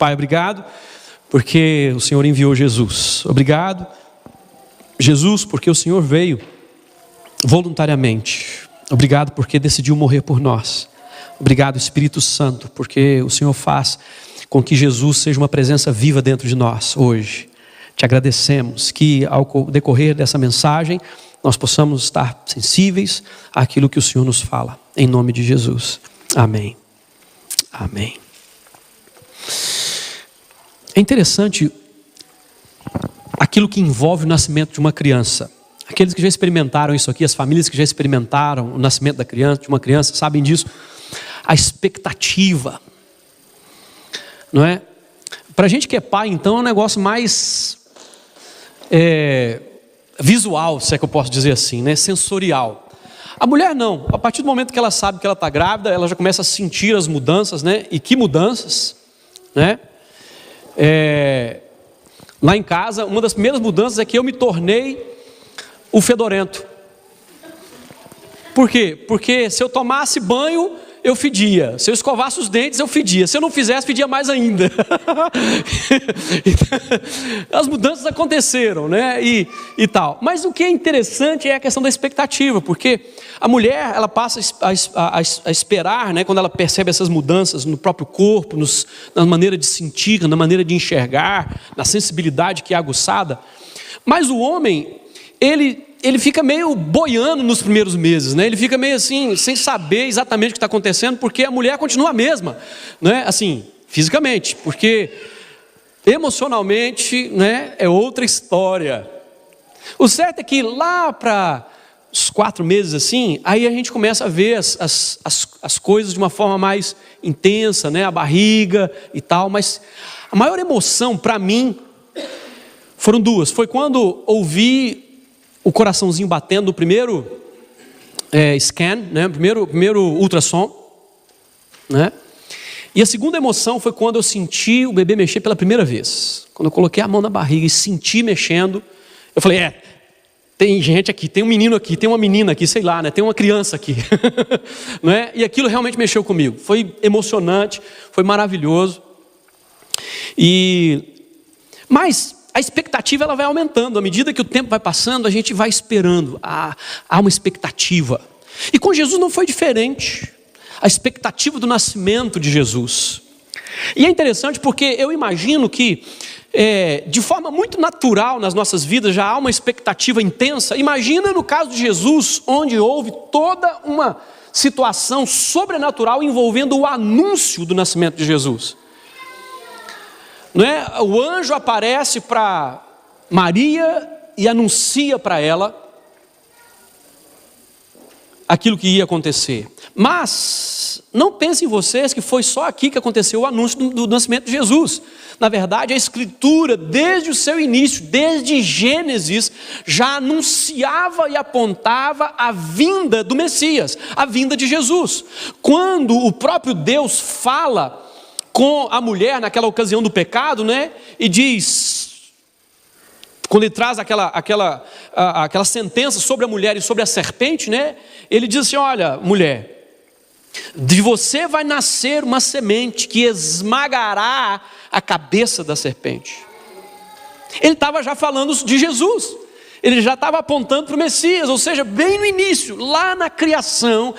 Pai, obrigado porque o Senhor enviou Jesus. Obrigado, Jesus, porque o Senhor veio voluntariamente. Obrigado porque decidiu morrer por nós. Obrigado, Espírito Santo, porque o Senhor faz com que Jesus seja uma presença viva dentro de nós hoje. Te agradecemos que ao decorrer dessa mensagem nós possamos estar sensíveis àquilo que o Senhor nos fala. Em nome de Jesus. Amém. Amém. É interessante aquilo que envolve o nascimento de uma criança. Aqueles que já experimentaram isso aqui, as famílias que já experimentaram o nascimento da criança, de uma criança, sabem disso. A expectativa, não é? Para a gente que é pai, então, é um negócio mais visual, se é que eu posso dizer assim, né? Sensorial. A mulher não. A partir do momento que ela sabe que ela está grávida, ela já começa a sentir as mudanças, né? E que mudanças, né? Lá em casa, uma das primeiras mudanças é que eu me tornei o fedorento. Por quê? Porque se eu tomasse banho, eu fedia. Se eu escovasse os dentes, eu fedia. Se eu não fizesse, fedia mais ainda. As mudanças aconteceram, né? E tal. Mas o que é interessante é a questão da expectativa, porque a mulher, ela passa a esperar, né? Quando ela percebe essas mudanças no próprio corpo, na maneira de sentir, na maneira de enxergar, na sensibilidade que é aguçada. Mas o homem, ele fica meio boiando nos primeiros meses, né? Ele fica meio assim, sem saber exatamente o que está acontecendo, porque a mulher continua a mesma, né? Assim, fisicamente, porque emocionalmente, né, é outra história. O certo é que lá para os 4 meses assim, aí a gente começa a ver as coisas de uma forma mais intensa, né? A barriga e tal, mas a maior emoção para mim foram 2. Foi quando ouvi o coraçãozinho batendo no primeiro scan, né? primeiro ultrassom, né? E a segunda emoção foi quando eu senti o bebê mexer pela primeira vez. Quando eu coloquei a mão na barriga e senti mexendo, eu falei, tem gente aqui, tem um menino aqui, tem uma menina aqui, sei lá, né? Tem uma criança aqui. Não é? E aquilo realmente mexeu comigo. Foi emocionante, foi maravilhoso. Mas a expectativa ela vai aumentando. À medida que o tempo vai passando, a gente vai esperando. Há uma expectativa. E com Jesus não foi diferente. A expectativa do nascimento de Jesus. E é interessante porque eu imagino que de forma muito natural nas nossas vidas já há uma expectativa intensa. Imagina no caso de Jesus, onde houve toda uma situação sobrenatural envolvendo o anúncio do nascimento de Jesus. Não é? O anjo aparece para Maria e anuncia para ela aquilo que ia acontecer. Mas não pensem vocês que foi só aqui que aconteceu o anúncio do nascimento de Jesus. Na verdade, a Escritura, desde o seu início, desde Gênesis, já anunciava e apontava a vinda do Messias, a vinda de Jesus. Quando o próprio Deus fala com a mulher naquela ocasião do pecado, né? E diz, quando ele traz aquela sentença sobre a mulher e sobre a serpente, né? Ele diz assim, olha, mulher, de você vai nascer uma semente que esmagará a cabeça da serpente. Ele estava já falando de Jesus. Ele já estava apontando para o Messias, ou seja, bem no início, lá na criação,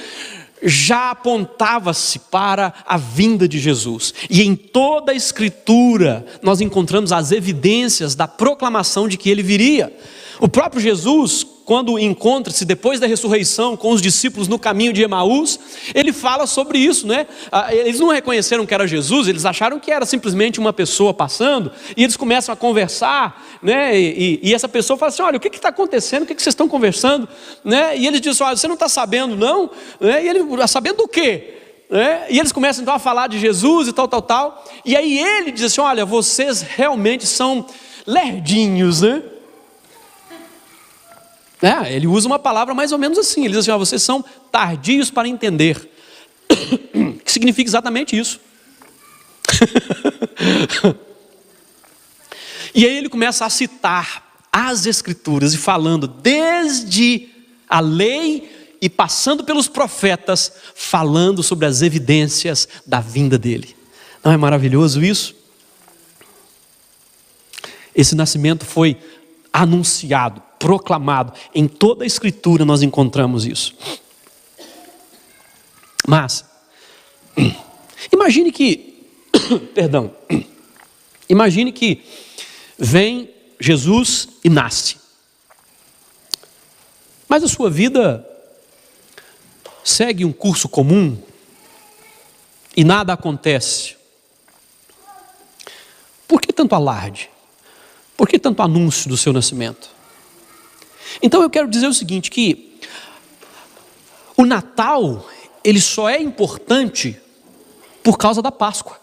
já apontava-se para a vinda de Jesus. E em toda a Escritura nós encontramos as evidências da proclamação de que ele viria. O próprio Jesus, quando encontra-se depois da ressurreição com os discípulos no caminho de Emaús, ele fala sobre isso, né? Eles não reconheceram que era Jesus, eles acharam que era simplesmente uma pessoa passando, e eles começam a conversar, né? E essa pessoa fala assim, olha, o que está acontecendo? O que vocês estão conversando? Né? E eles dizem, olha, você não está sabendo não? Né? E ele, sabendo do quê? Né? E eles começam então a falar de Jesus e tal. E aí ele diz assim, olha, vocês realmente são lerdinhos, né? Ele usa uma palavra mais ou menos assim. Ele diz assim, vocês são tardios para entender. Que significa exatamente isso. E aí ele começa a citar as Escrituras e falando desde a lei e passando pelos profetas, falando sobre as evidências da vinda dele. Não é maravilhoso isso? Esse nascimento foi anunciado, proclamado. Em toda a Escritura nós encontramos isso. Mas, imagine que, imagine que vem Jesus e nasce. Mas a sua vida segue um curso comum e nada acontece. Por que tanto alarde? Por que tanto anúncio do seu nascimento? Então eu quero dizer o seguinte, que o Natal, ele só é importante por causa da Páscoa.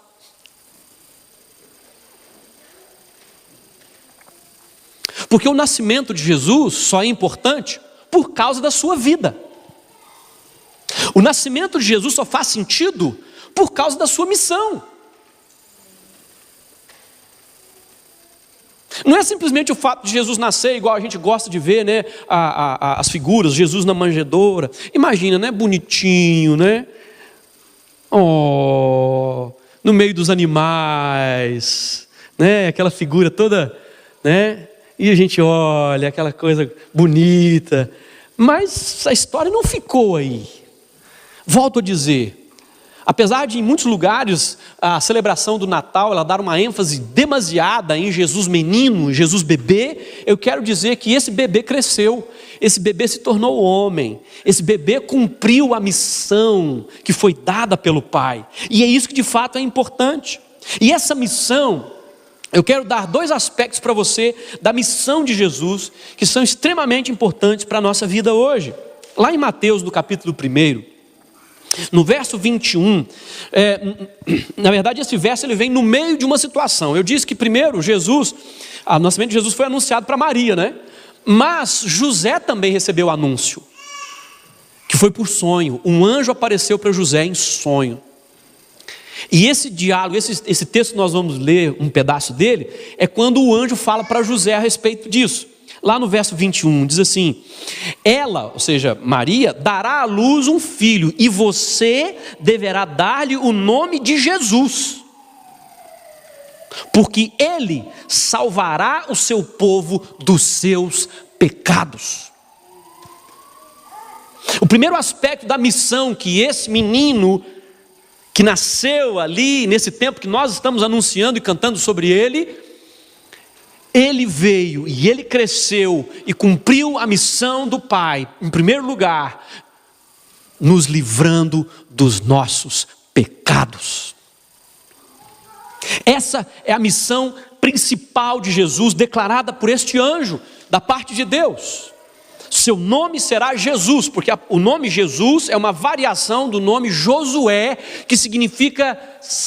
Porque o nascimento de Jesus só é importante por causa da sua vida. O nascimento de Jesus só faz sentido por causa da sua missão. Não é simplesmente o fato de Jesus nascer igual a gente gosta de ver, né? As figuras, Jesus na manjedoura. Imagina, né? Bonitinho, né? Oh, no meio dos animais, né? Aquela figura toda, né? E a gente olha, aquela coisa bonita. Mas a história não ficou aí. Volto a dizer, apesar de em muitos lugares a celebração do Natal ela dar uma ênfase demasiada em Jesus menino, Jesus bebê, eu quero dizer que esse bebê cresceu, esse bebê se tornou homem, esse bebê cumpriu a missão que foi dada pelo Pai. E é isso que de fato é importante. E essa missão, eu quero dar dois aspectos para você da missão de Jesus, que são extremamente importantes para a nossa vida hoje. Lá em Mateus, no capítulo 1, no verso 21, na verdade esse verso ele vem no meio de uma situação. Eu disse que primeiro o nascimento de Jesus foi anunciado para Maria, né? Mas José também recebeu o anúncio, que foi por sonho. Um anjo apareceu para José em sonho. E esse diálogo, esse texto que nós vamos ler um pedaço dele, é quando o anjo fala para José a respeito disso. Lá no verso 21 diz assim: ela, ou seja, Maria, dará à luz um filho, e você deverá dar-lhe o nome de Jesus, porque ele salvará o seu povo dos seus pecados. O primeiro aspecto da missão que esse menino que nasceu ali, nesse tempo que nós estamos anunciando e cantando sobre ele veio e ele cresceu e cumpriu a missão do Pai, em primeiro lugar, nos livrando dos nossos pecados. Essa é a missão principal de Jesus, declarada por este anjo, da parte de Deus. Seu nome será Jesus, porque o nome Jesus é uma variação do nome Josué, que significa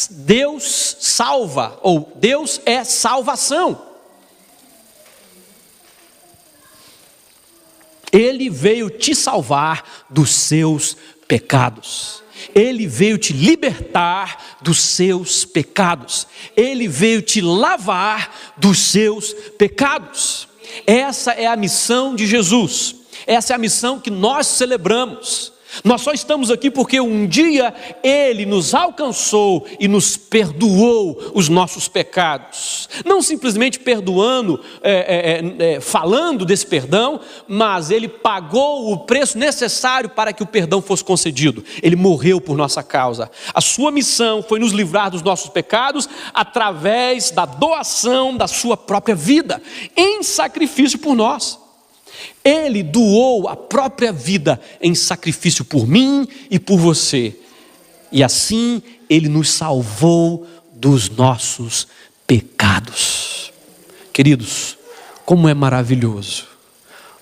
Deus salva, ou Deus é salvação. Ele veio te salvar dos seus pecados. Ele veio te libertar dos seus pecados. Ele veio te lavar dos seus pecados. Essa é a missão de Jesus. Essa é a missão que nós celebramos. Nós só estamos aqui porque um dia Ele nos alcançou e nos perdoou os nossos pecados. Não simplesmente perdoando, falando desse perdão, mas Ele pagou o preço necessário para que o perdão fosse concedido. Ele morreu por nossa causa. A sua missão foi nos livrar dos nossos pecados através da doação da sua própria vida, em sacrifício por nós. Ele doou a própria vida em sacrifício por mim e por você. E assim Ele nos salvou dos nossos pecados. Queridos, como é maravilhoso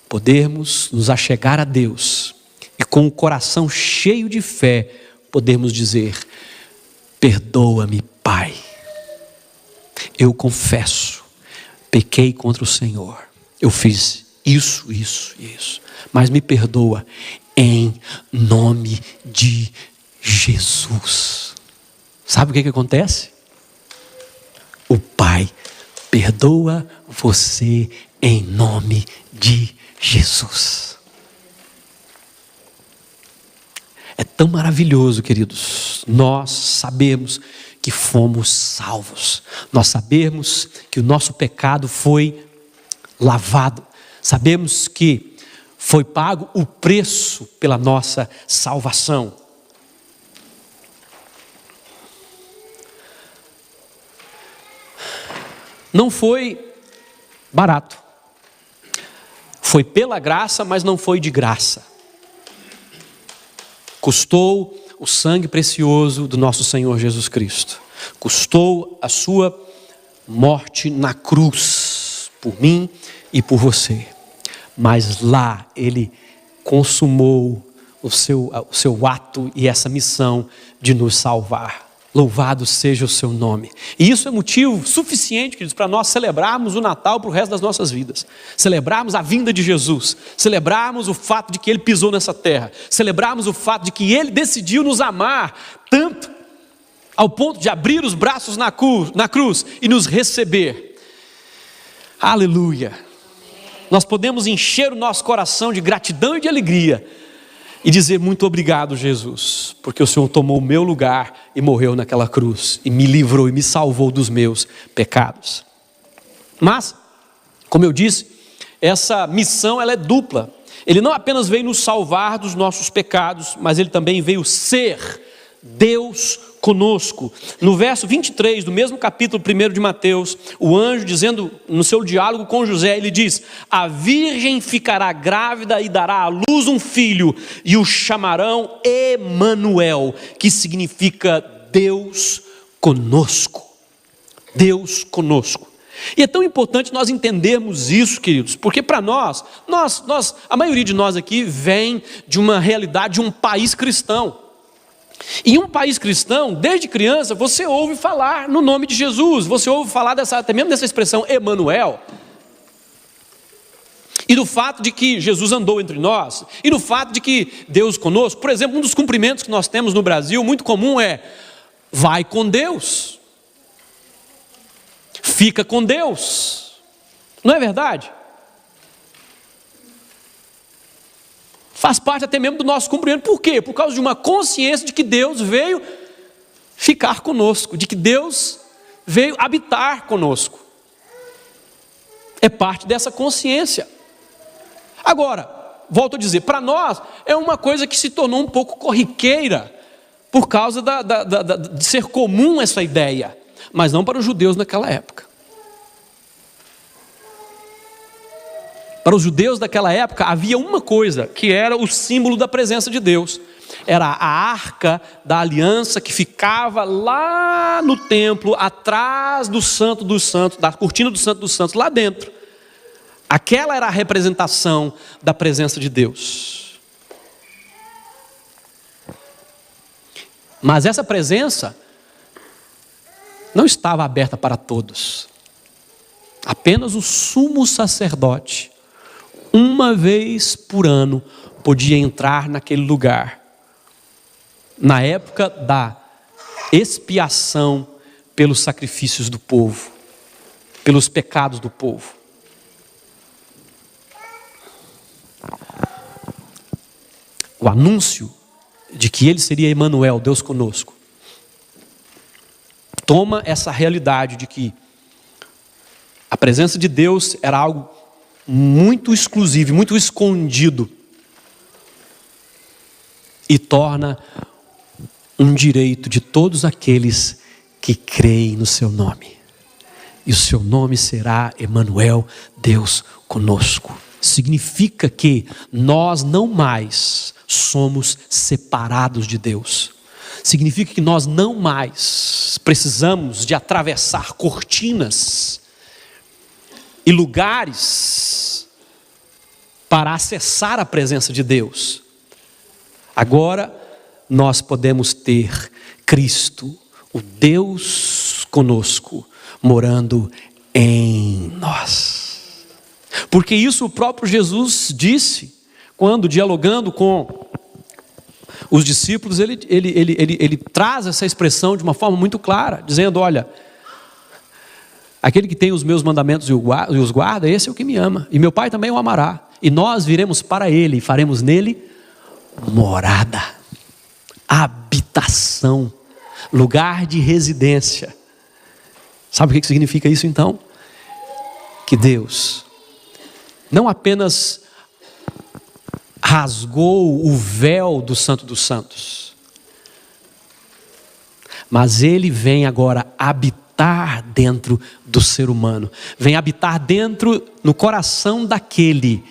podermos nos achegar a Deus e com o coração cheio de fé podermos dizer: perdoa-me, Pai. Eu confesso, pequei contra o Senhor. Eu fiz isso, mas me perdoa em nome de Jesus. Sabe o que acontece? O Pai perdoa você em nome de Jesus. É tão maravilhoso, queridos, nós sabemos que fomos salvos. Nós sabemos que o nosso pecado foi lavado. Sabemos que foi pago o preço pela nossa salvação. Não foi barato. Foi pela graça, mas não foi de graça. Custou o sangue precioso do nosso Senhor Jesus Cristo. Custou a sua morte na cruz, por mim e por você. Mas lá Ele consumou o seu ato e essa missão de nos salvar. Louvado seja o seu nome. E isso é motivo suficiente, queridos, para nós celebrarmos o Natal para o resto das nossas vidas. Celebrarmos a vinda de Jesus. Celebrarmos o fato de que Ele pisou nessa terra. Celebrarmos o fato de que Ele decidiu nos amar tanto, ao ponto de abrir os braços na cruz e nos receber. Aleluia. Nós podemos encher o nosso coração de gratidão e de alegria e dizer muito obrigado, Jesus, porque o Senhor tomou o meu lugar e morreu naquela cruz e me livrou e me salvou dos meus pecados. Mas, como eu disse, essa missão ela é dupla. Ele não apenas veio nos salvar dos nossos pecados, mas Ele também veio ser Deus conosco. No verso 23 do mesmo capítulo 1 de Mateus, o anjo dizendo no seu diálogo com José, ele diz: a virgem ficará grávida e dará à luz um filho, e o chamarão Emanuel, que significa Deus conosco. Deus conosco. E é tão importante nós entendermos isso, queridos, porque para nós, a maioria de nós aqui vem de uma realidade de um país cristão. Em um país cristão, desde criança, você ouve falar no nome de Jesus, você ouve falar até mesmo dessa expressão Emanuel, e do fato de que Jesus andou entre nós, e do fato de que Deus conosco. Por exemplo, um dos cumprimentos que nós temos no Brasil, muito comum é: vai com Deus, fica com Deus, não é verdade? Faz parte até mesmo do nosso cumprimento. Por quê? Por causa de uma consciência de que Deus veio ficar conosco, de que Deus veio habitar conosco. É parte dessa consciência. Agora, volto a dizer, para nós é uma coisa que se tornou um pouco corriqueira, por causa de ser comum essa ideia, mas não para os judeus naquela época. Para os judeus daquela época havia uma coisa que era o símbolo da presença de Deus. Era a arca da aliança que ficava lá no templo, atrás do Santo dos Santos, da cortina do Santo dos Santos, lá dentro. Aquela era a representação da presença de Deus. Mas essa presença não estava aberta para todos. Apenas o sumo sacerdote, uma vez por ano, podia entrar naquele lugar, na época da expiação pelos sacrifícios do povo, pelos pecados do povo. O anúncio de que Ele seria Emanuel, Deus conosco, toma essa realidade de que a presença de Deus era algo muito exclusivo, muito escondido, e torna um direito de todos aqueles que creem no seu nome. E o seu nome será Emanuel, Deus conosco. Significa que nós não mais somos separados de Deus. Significa que nós não mais precisamos de atravessar cortinas e lugares para acessar a presença de Deus. Agora nós podemos ter Cristo, o Deus conosco, morando em nós. Porque isso o próprio Jesus disse, quando dialogando com os discípulos, ele traz essa expressão de uma forma muito clara, dizendo: olha, aquele que tem os meus mandamentos e os guarda, esse é o que me ama, e meu Pai também o amará, e nós viremos para ele e faremos nele morada. habitação, lugar de residência. Sabe o que significa isso então? Que Deus não apenas rasgou o véu do Santo dos Santos, mas Ele vem agora habitar dentro do ser humano, vem habitar dentro, no coração daquele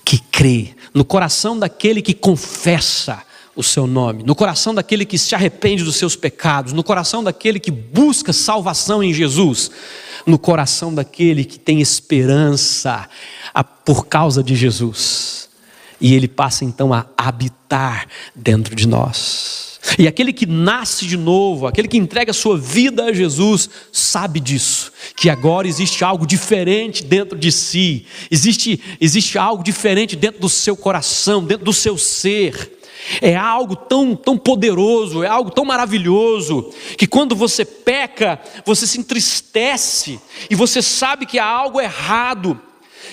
que crê, no coração daquele que confessa o seu nome, no coração daquele que se arrepende dos seus pecados, no coração daquele que busca salvação em Jesus, no coração daquele que tem esperança por causa de Jesus. E Ele passa então a habitar dentro de nós. E aquele que nasce de novo, aquele que entrega a sua vida a Jesus, sabe disso, que agora existe algo diferente dentro de si, existe algo diferente dentro do seu coração, dentro do seu ser. É algo tão poderoso, é algo tão maravilhoso, que quando você peca, você se entristece, e você sabe que há algo errado.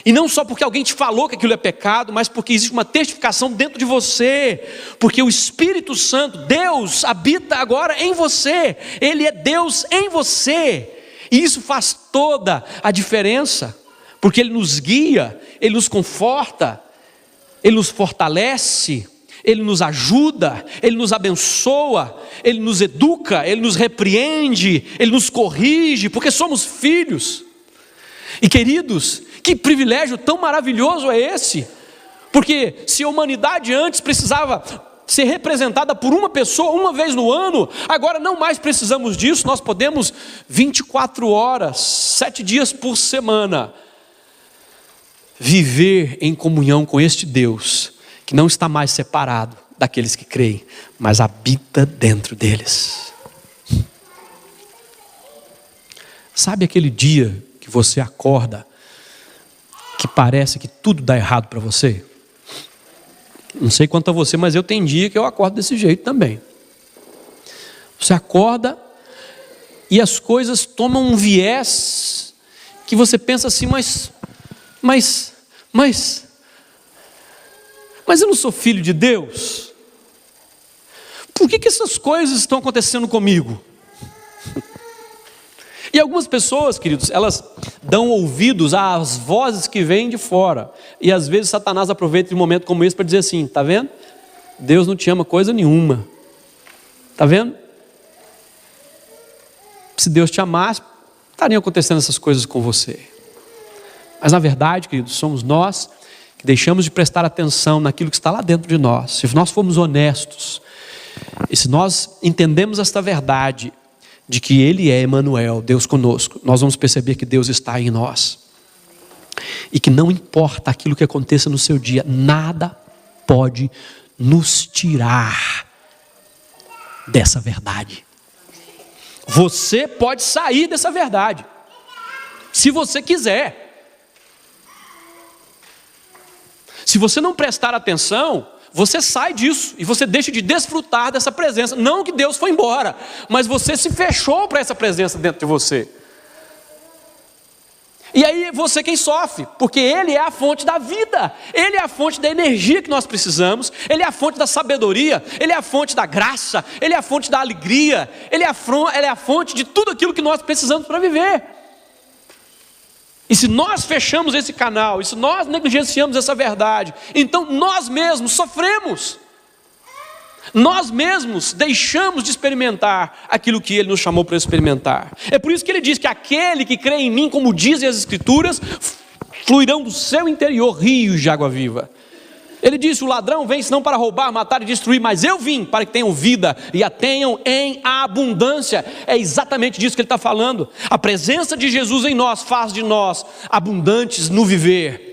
E não só porque alguém te falou que aquilo é pecado, mas porque existe uma testificação dentro de você, porque o Espírito Santo, Deus, habita agora em você, Ele é Deus em você, e isso faz toda a diferença, porque Ele nos guia, Ele nos conforta, Ele nos fortalece, Ele nos ajuda, Ele nos abençoa, Ele nos educa, Ele nos repreende, Ele nos corrige, porque somos filhos. E queridos, que privilégio tão maravilhoso é esse? Porque se a humanidade antes precisava ser representada por uma pessoa uma vez no ano, agora não mais precisamos disso, nós podemos 24 horas, 7 dias por semana, viver em comunhão com este Deus, que não está mais separado daqueles que creem, mas habita dentro deles. Sabe aquele dia que você acorda, que parece que tudo dá errado para você? Não sei quanto a você, mas eu tenho dia que eu acordo desse jeito também. Você acorda e as coisas tomam um viés que você pensa assim, mas eu não sou filho de Deus? Por que essas coisas estão acontecendo comigo? E algumas pessoas, queridos, elas dão ouvidos às vozes que vêm de fora. E às vezes Satanás aproveita de um momento como esse para dizer assim, tá vendo? Deus não te ama coisa nenhuma. Tá vendo? Se Deus te amasse, estariam acontecendo essas coisas com você. Mas na verdade, queridos, somos nós que deixamos de prestar atenção naquilo que está lá dentro de nós. Se nós formos honestos, e se nós entendemos esta verdade, de que Ele é Emanuel, Deus conosco, nós vamos perceber que Deus está em nós. E que não importa aquilo que aconteça no seu dia, nada pode nos tirar dessa verdade. Você pode sair dessa verdade, se você quiser. Se você não prestar atenção, você sai disso e você deixa de desfrutar dessa presença. Não que Deus foi embora, mas você se fechou para essa presença dentro de você. E aí você quem sofre, porque Ele é a fonte da vida, Ele é a fonte da energia que nós precisamos, Ele é a fonte da sabedoria, Ele é a fonte da graça, Ele é a fonte da alegria, Ele é a fonte de tudo aquilo que nós precisamos para viver. E se nós fechamos esse canal, e se nós negligenciamos essa verdade, então nós mesmos sofremos. Nós mesmos deixamos de experimentar aquilo que Ele nos chamou para experimentar. É por isso que Ele diz que aquele que crê em mim, como dizem as Escrituras, fluirão do seu interior rios de água viva. Ele disse, o ladrão vem senão para roubar, matar e destruir, mas eu vim para que tenham vida e a tenham em abundância. É exatamente disso que ele está falando. A presença de Jesus em nós faz de nós abundantes no viver.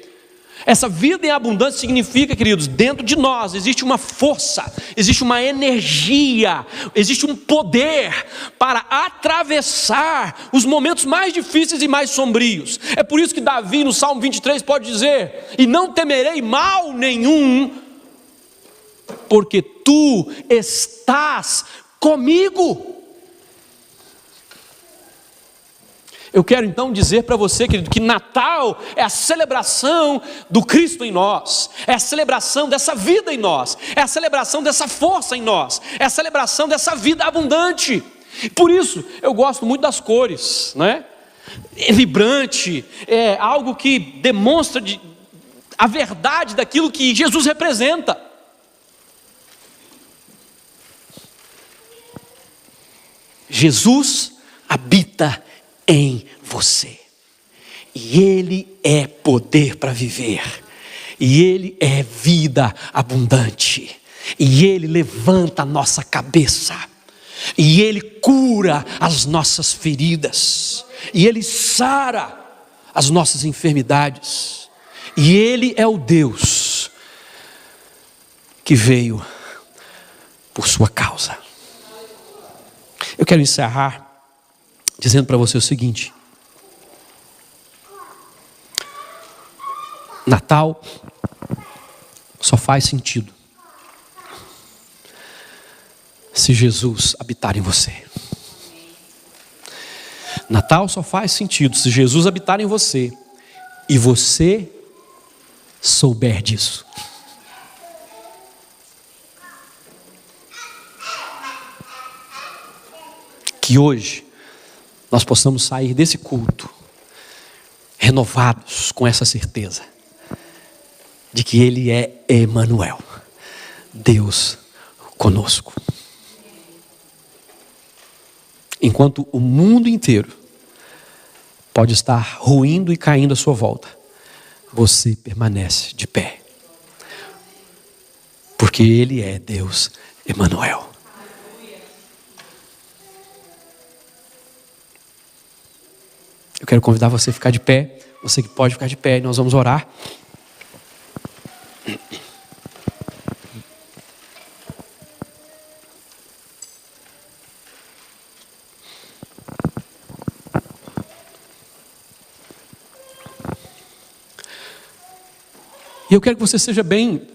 Essa vida em abundância significa, queridos, dentro de nós existe uma força, existe uma energia, existe um poder para atravessar os momentos mais difíceis e mais sombrios. É por isso que Davi no Salmo 23 pode dizer, e não temerei mal nenhum, porque tu estás comigo. Eu quero então dizer para você, querido, que Natal é a celebração do Cristo em nós, é a celebração dessa vida em nós, é a celebração dessa força em nós, é a celebração dessa vida abundante. Por isso eu gosto muito das cores, né? É vibrante, é algo que demonstra a verdade daquilo que Jesus representa. Jesus habita em você, e Ele é poder para viver, e Ele é vida abundante, e Ele levanta a nossa cabeça, e Ele cura as nossas feridas, e Ele sara as nossas enfermidades, e Ele é o Deus que veio por sua causa. Eu quero encerrar dizendo para você o seguinte: Natal só faz sentido se Jesus habitar em você. Natal só faz sentido se Jesus habitar em você e você souber disso. Que hoje nós possamos sair desse culto renovados com essa certeza de que Ele é Emanuel, Deus conosco. Enquanto o mundo inteiro pode estar ruindo e caindo à sua volta, você permanece de pé, porque Ele é Deus Emanuel. Eu quero convidar você a ficar de pé, você que pode ficar de pé, e nós vamos orar. E eu quero que você seja bem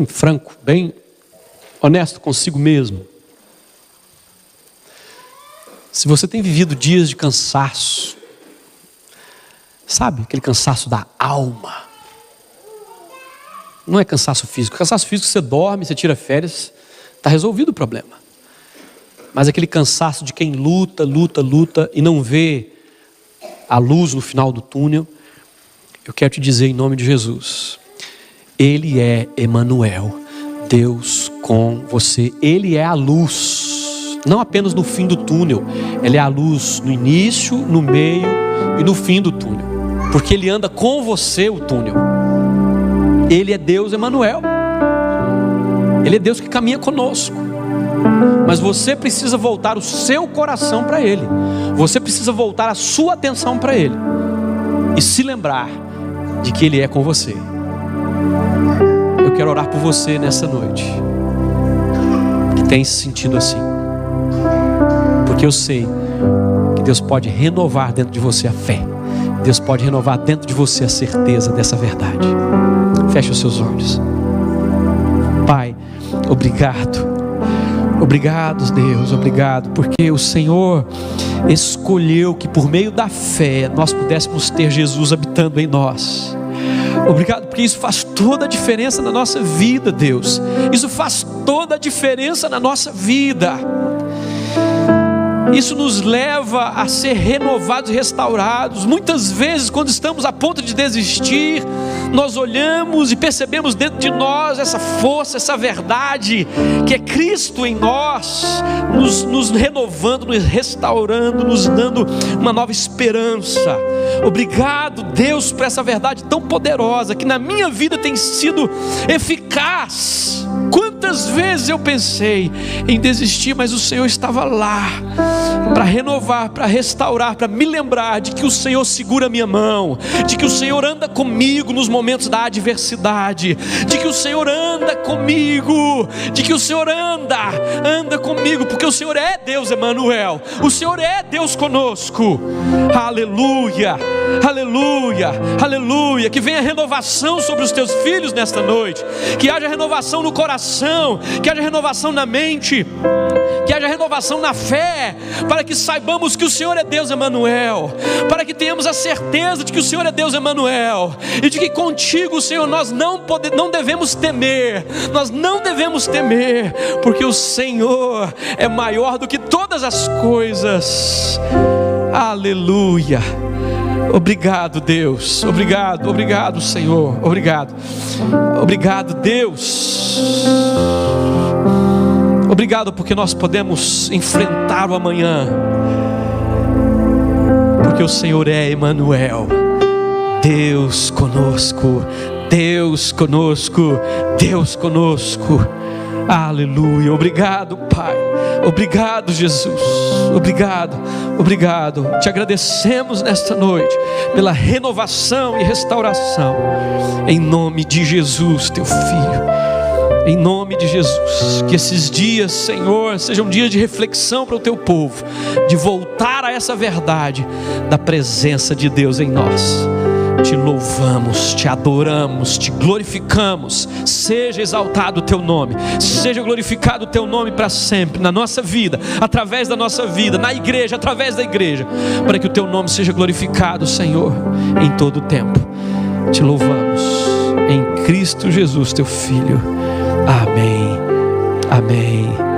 franco, bem honesto consigo mesmo. Se você tem vivido dias de cansaço, sabe, aquele cansaço da alma. Não é cansaço físico. Cansaço físico, você dorme, você tira férias, está resolvido o problema. Mas aquele cansaço de quem luta e não vê a luz no final do túnel, eu quero te dizer em nome de Jesus: Ele é Emanuel, Deus com você. Ele é a luz, não apenas no fim do túnel. Ele é a luz no início, no meio e no fim do túnel. Porque Ele anda com você o túnel. Ele é Deus Emanuel. Ele é Deus que caminha conosco. Mas você precisa voltar o seu coração para Ele. Você precisa voltar a sua atenção para Ele. E se lembrar de que Ele é com você. Eu quero orar por você nessa noite, que tem se sentido assim. Porque eu sei que Deus pode renovar dentro de você a fé. Deus pode renovar dentro de você a certeza dessa verdade. Feche os seus olhos. Pai, obrigado. Obrigado, Deus, obrigado, porque o Senhor escolheu que por meio da fé nós pudéssemos ter Jesus habitando em nós. Obrigado, porque isso faz toda a diferença na nossa vida, Deus. Isso faz toda a diferença na nossa vida. Isso nos leva a ser renovados e restaurados. Muitas vezes, quando estamos a ponto de desistir, nós olhamos e percebemos dentro de nós essa força, essa verdade, que é Cristo em nós, nos renovando, nos restaurando, nos dando uma nova esperança. Obrigado, Deus, por essa verdade tão poderosa, que na minha vida tem sido eficaz. Quantas vezes eu pensei em desistir, mas o Senhor estava lá para renovar, para restaurar, para me lembrar de que o Senhor segura a minha mão, de que o Senhor anda comigo nos momentos da adversidade, de que o Senhor anda comigo, de que o Senhor anda comigo, porque o Senhor é Deus Emanuel, o Senhor é Deus conosco. Aleluia, aleluia, aleluia. Que venha renovação sobre os teus filhos nesta noite, que haja renovação no coração, que haja renovação na mente. que haja renovação na fé, para que saibamos que o Senhor é Deus Emanuel, para que tenhamos a certeza de que o Senhor é Deus Emanuel, e de que contigo, Senhor, nós não devemos temer, porque o Senhor é maior do que todas as coisas. Aleluia. Obrigado, Deus. Obrigado, Senhor. Obrigado, Deus. Obrigado porque nós podemos enfrentar o amanhã, porque o Senhor é Emanuel, Deus conosco. Aleluia. Obrigado, Pai. Obrigado, Jesus. Obrigado. Te agradecemos nesta noite pela renovação e restauração, em nome de Jesus, teu Filho. Em nome de Jesus, que esses dias, Senhor, sejam dias de reflexão para o teu povo, de voltar a essa verdade da presença de Deus em nós. Te louvamos, te adoramos, te glorificamos. Seja exaltado o teu nome, seja glorificado o teu nome para sempre, na nossa vida, através da nossa vida, na igreja, através da igreja, para que o teu nome seja glorificado, Senhor, em todo o tempo. Te louvamos, em Cristo Jesus, teu Filho. Amém.